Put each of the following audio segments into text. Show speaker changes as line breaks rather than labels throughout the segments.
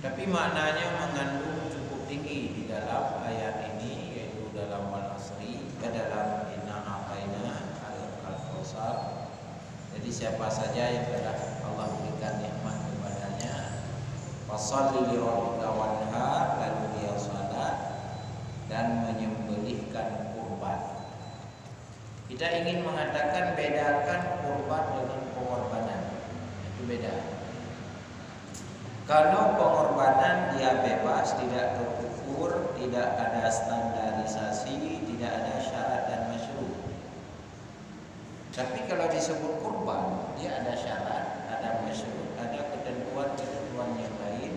Tapi maknanya mengandung cukup tinggi di dalam ayat ini, yaitu dalam wal asri, dalam inna a'taina al-kautsar. Jadi siapa saja yang telah Allah berikan nikmat kepadanya, fasholli li rabbika wanhar, lalu dia salat dan menyembelihkan kurban. Kita ingin mengatakan bedakan kurban dengan pengorbanan. Itu beda. Kalau pengorbanan dia bebas, tidak terukur, tidak ada standarisasi, tidak ada syarat dan masyru'. Tapi kalau disebut kurban, dia ada syarat, ada masyru', ada ketentuan-ketentuan yang lain,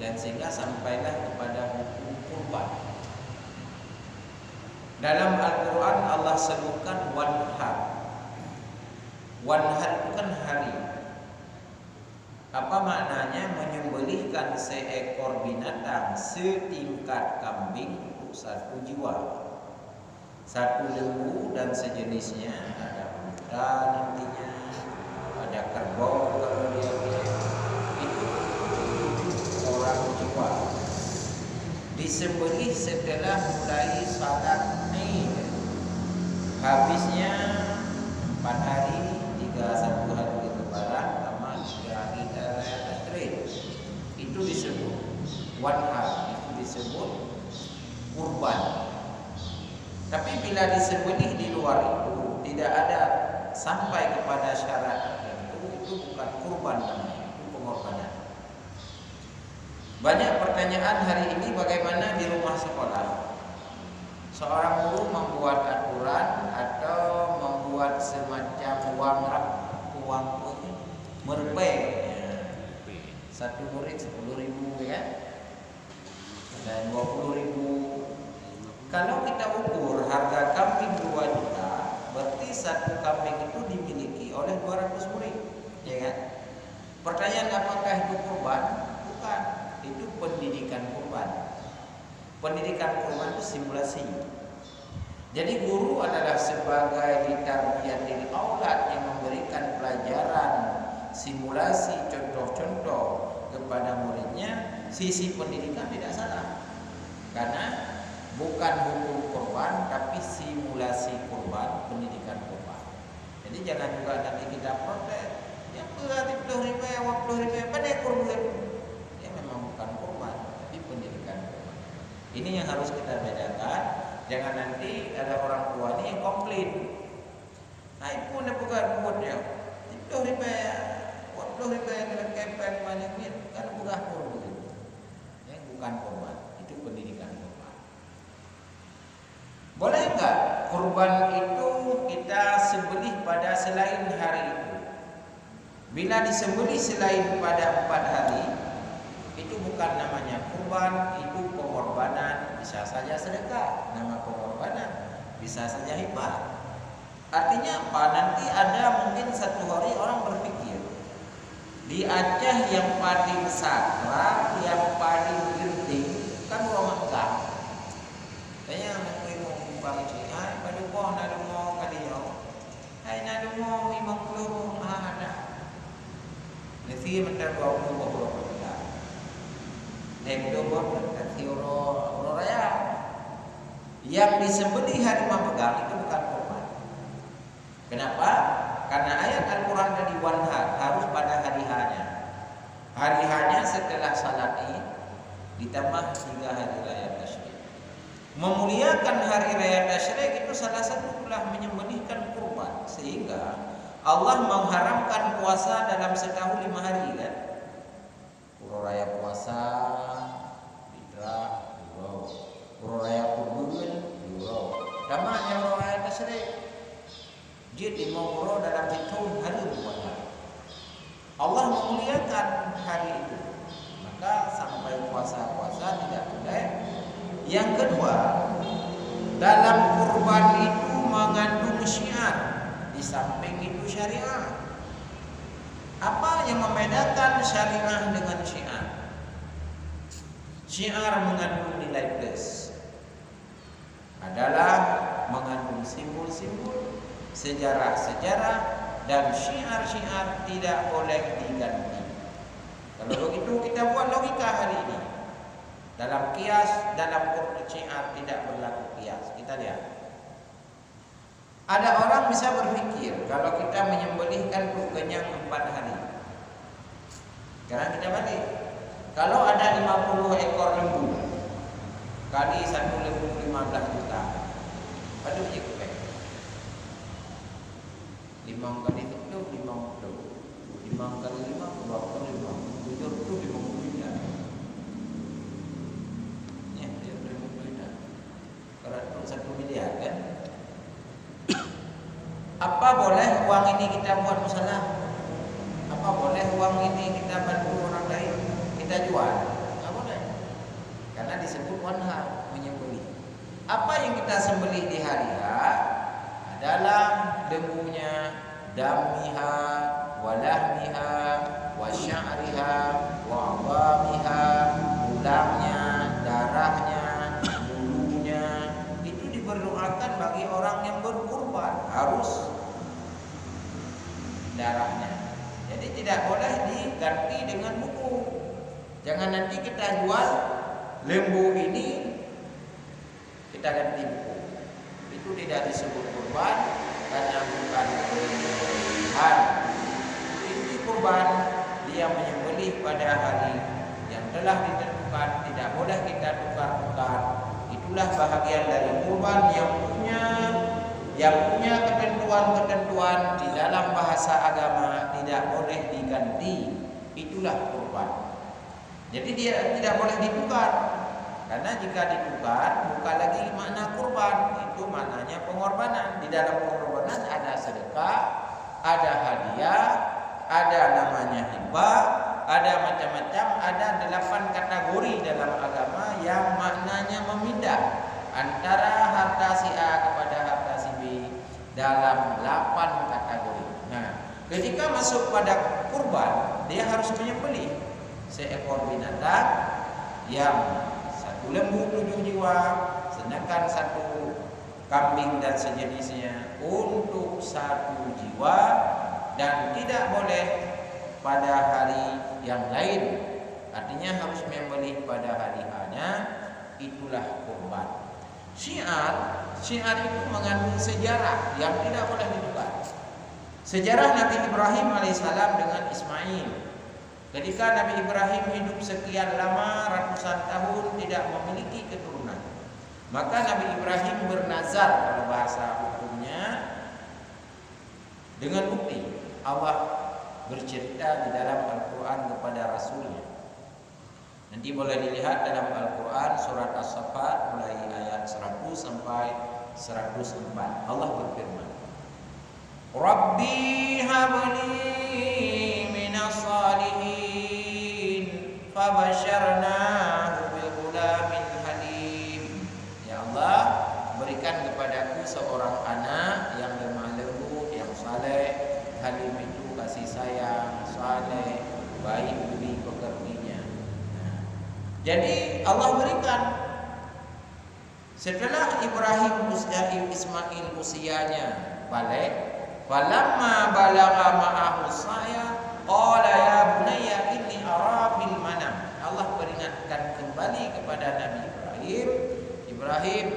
dan sehingga sampailah kepada hukum kurban. Dalam Al-Quran Allah sebutkan wanhar. Wanhar itu kan hari. Apa maknanya? Menyembelihkan seekor binatang setingkat kambing untuk satu jiwa, satu lembu dan sejenisnya. Ada unta nantinya, ada kerbau kalau dia itu orang jiwa. Disembelih setelah mulai salat Id. Habisnya 4 hari, 1 hari lebaran sama 3 hari raya Tasyrik. Itu disebut wanhar, itu disebut kurban. Tapi bila disembelih di luar itu, tidak ada sampai kepada syarat tertentu, itu bukan kurban namanya, itu pengorbanan. Banyak pertanyaan hari ini bagaimana di rumah sekolah. Seorang guru membuat aturan atau membuat semacam uang merpe. Satu murid 10.000 ya, dan 20.000. Kalau kita ukur harga kambing 2 juta, berarti satu kambing itu dimiliki oleh 200 murid, ya kan? Pertanyaan apakah itu kurban? Bukan. Itu pendidikan kurban. Pendidikan kurban itu simulasi. Jadi guru adalah sebagai tarbiyatil aulad yang memberikan pelajaran simulasi, contoh-contoh kepada muridnya. Sisi pendidikan tidak salah, karena bukan hukum kurban tapi simulasi kurban, pendidikan kurban. Jadi jangan juga nanti kita protes, yang berarti 20.000 pada kurban. Bukan kurban, tapi pendidikan kurban. Ini yang harus kita bedakan. Jangan nanti ada orang tua nih yang komplain. Nah, ibu nak bukan buatnya. Itu riba dengan kepeng banyak ni kan bukan kurban. Ya, bukan kurban, itu pendidikan kurban. Boleh enggak kurban itu kita sembelih pada selain hari itu? Bila disembelih selain pada 4 hari, itu bukan namanya kurban, itu pengorbanan. Bisa saja sedekah, nama pengorbanan, bisa saja hibah. Artinya apa? Nanti ada mungkin satu hari orang berpikir, di Aceh yang paling sakral, yang paling genting kan orang Mekah. Saya mau umpang itu, pada boh nak mau kalian, nak mau 50 ada. Nanti mentar 20 raya yang disembelih hari memegang itu bukan kurban. Kenapa? Karena ayat Al-Quran tadi wanhar harus pada hari hanya. Hari hanya setelah salat Id ditambah 3 hari raya Tasyrik. Memuliakan hari raya Tasyrik itu salah satu telah menyembelihkan kurban, sehingga Allah mengharamkan puasa dalam setahun 5 hari kan. Puro raya puasa Fitra Euro, puro raya Kurban Euro, damanya puro raya Tasyrik. Jadi mau puro dalam hitung hari puasa. Allah memuliakan hari itu, maka sampai puasa-puasa tidak boleh. Yang kedua, dalam kurban itu mengandung syiar, di samping itu syariah. Apa yang membedakan syariah dengan syiar? Syiar mengandung nilai plus, adalah mengandung simbol-simbol, sejarah-sejarah, dan syiar-syiar tidak boleh diganti. Kalau begitu kita buat logika hari Kita lihat. Ada orang bisa berpikir kalau kita menyembelihkan untuk kenyang 4 hari. Sekarang kita balik. Kalau ada 50 ekor lembu, kali satu lembu 15 juta. Pada je kepek. 5 kali itu 50. 5 kali 5 25. 7 itu 50 juta. Ya, 50 juta. Kalau 1 miliar kan? Apa boleh uang ini kita buat usaha? Apa boleh uang ini kita bantu orang lain? Kita jual? Tidak boleh. Karena disebut wanha, menyembelih. Apa yang kita sembelih di hari H adalah lembunya, damiha, walahmiha, wasya'riha, wa'adhamiha, tulangnya, darahnya, bulunya. Itu diberdoakan bagi orang yang berkurban, harus darahnya. Jadi tidak boleh diganti dengan buku. Jangan nanti kita jual lembu ini kita ganti buku. Itu tidak disebut kurban karena bukan pembelian. Ini kurban, dia menyembelih pada hari yang telah ditentukan, tidak boleh kita tukar-tukar. Itulah bahagian dari kurban yang punya ketentuan-ketentuan di dalam bahasa agama, tidak boleh diganti. Itulah kurban. Jadi dia tidak boleh ditukar. Karena jika ditukar bukan lagi makna kurban, itu maknanya pengorbanan. Di dalam pengorbanan ada sedekah, ada hadiah, ada namanya hibah, ada macam-macam, ada 8 kategori dalam agama yang maknanya memindah antara harta si A kepada harta si B dalam 8 kategori. Nah, ketika masuk pada kurban, dia harus menyembelih seekor binatang yang 1 lembu 7 jiwa, sedangkan 1 kambing dan sejenisnya untuk 1 jiwa, dan tidak boleh pada hari yang lain. Artinya harus menyembelih pada hari hanya. Itulah kurban. Syiar itu mengandung sejarah yang tidak boleh ditukar. Sejarah Nabi Ibrahim alaihissalam dengan Ismail. Ketika Nabi Ibrahim hidup sekian lama, ratusan tahun, tidak memiliki keturunan, maka Nabi Ibrahim bernazar, kalau bahasa hukumnya, dengan bukti. Allah bercerita di dalam Al-Quran kepada Rasulnya. Nanti boleh dilihat dalam Al-Quran surat As-Saffat mulai ayat 100 sampai 104. Allah berfirman, Rabbi habli minas salihin fabasyarnahu bighulamin halim. Ya Allah, berikan kepadaku seorang anak yang lemah lembut, yang saleh. Halim itu kasih sayang, saleh, baik budi pekertinya. Nah, jadi Allah berikan. Setelah Ibrahim Ismail usianya balik, falamma balagha ma'ahu saya qala ya bunayya inni ara fil manam. Allah peringatkan kembali kepada Nabi Ibrahim,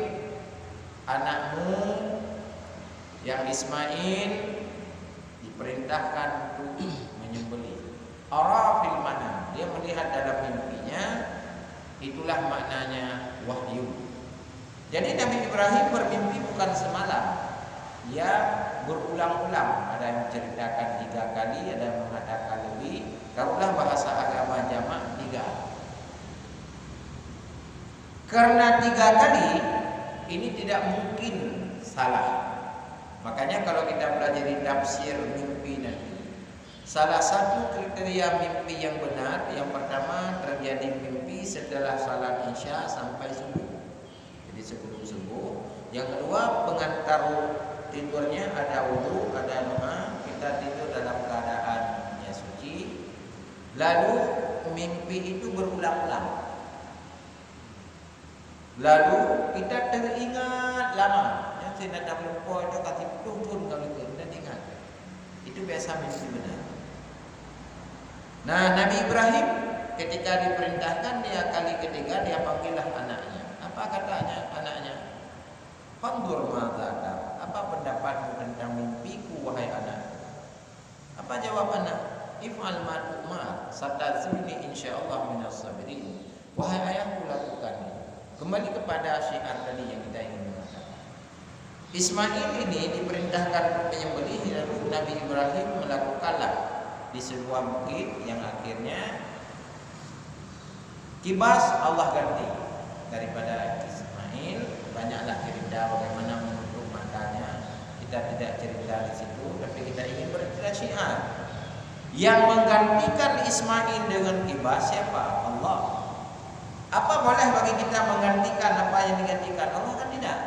anakmu yang Ismail diperintahkan untuk menyembelih. Ara fil manam, dia melihat dalam mimpinya. Itulah maknanya wahyu. Jadi Nabi Ibrahim bermimpi bukan semalam. Dia berulang-ulang. Ada yang menceritakan 3 kali, ada yang mengatakan lebih. Karulah bahasa agama jamak 3. Karena 3 kali ini tidak mungkin salah. Makanya kalau kita pelajari tafsir mimpi nanti, salah satu kriteria mimpi yang benar, yang pertama terjadi mimpi setelah salat Isya sampai subuh. Jadi sebelum subuh. Yang kedua, pengantar tidurnya ada wudu, ada doa, kita tidur dalam keadaan ya suci. Lalu mimpi itu berulang-ulang. Lalu kita teringat lama. Yang saya nak lupa itu kasih turun kali itu dan ingat. Itu biasa mimpi benar. Nah, Nabi Ibrahim ketika diperintahkan dia kali ketiga, dia panggillah anaknya. Apa katanya anaknya? Fandur madza tara. Apa pendapatmu tentang mimpiku wahai anak? Apa jawab anak? If'al ma tu'mar, satajidni insyaallah minas sabirin. Wahai ayahku, lakukan. Kembali kepada syiar tadi yang kita ingin mengatakan. Ismail ini diperintahkan menyembelih, lalu Nabi Ibrahim melakukanlah di sebuah bukit yang akhirnya kibas Allah ganti daripada Ismail. Banyaklah cerita bagaimana menutup matanya. Kita tidak cerita di situ, tapi kita ingin bercerita syiar. Yang menggantikan Ismail dengan kibas siapa? Allah. Apa boleh bagi kita menggantikan apa yang digantikan Allah? Kan tidak.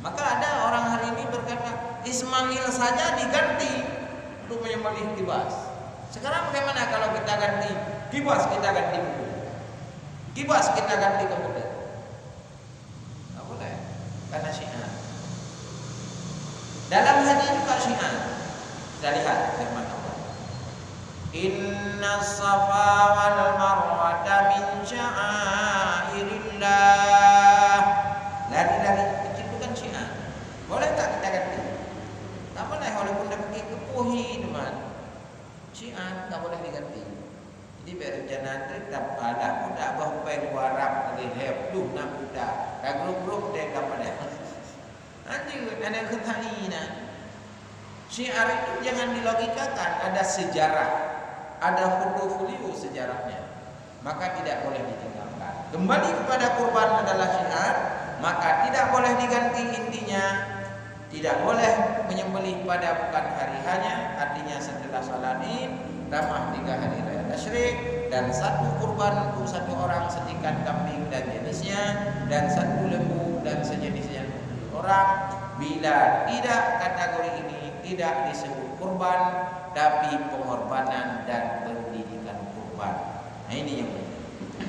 Maka ada orang hari ini berkata Ismail saja diganti untuk menyembelih kibas. Sekarang bagaimana kalau kita ganti kibas, kita ganti kuda, kibas kita ganti kemudian? Tidak boleh, karena syiar. Dalam hadis juga syiar. Kita lihat firman Allah. Inna safa wal marwata min sya'airillah. Lari-lari itu kan syiar. Boleh tak kita ganti? Tak boleh, walaupun dah pergi ke Puhi teman. Syiar tak boleh diganti. Jadi berjalan tetap ada budak berhubung warap dari lep tu nak budak. Dah grup-grup dia kepada. Nanti ada ketahinan. Syiar itu jangan dilogikakan, ada sejarah, ada folio sejarahnya. Maka tidak boleh ditinggalkan. Kembali kepada kurban adalah syiar, maka tidak boleh diganti intinya. Tidak boleh menyembelih pada bukan hari hanya, artinya setelah salat Id, tambah 3 hari raya tasyrik, dan satu kurban untuk satu orang setikat kambing dan jenisnya, dan satu lembu dan sejenisnya untuk orang. Bila tidak kategori ini tidak disebut kurban, tapi pengorbanan dan pendidikan kurban. Nah, ini yang penting.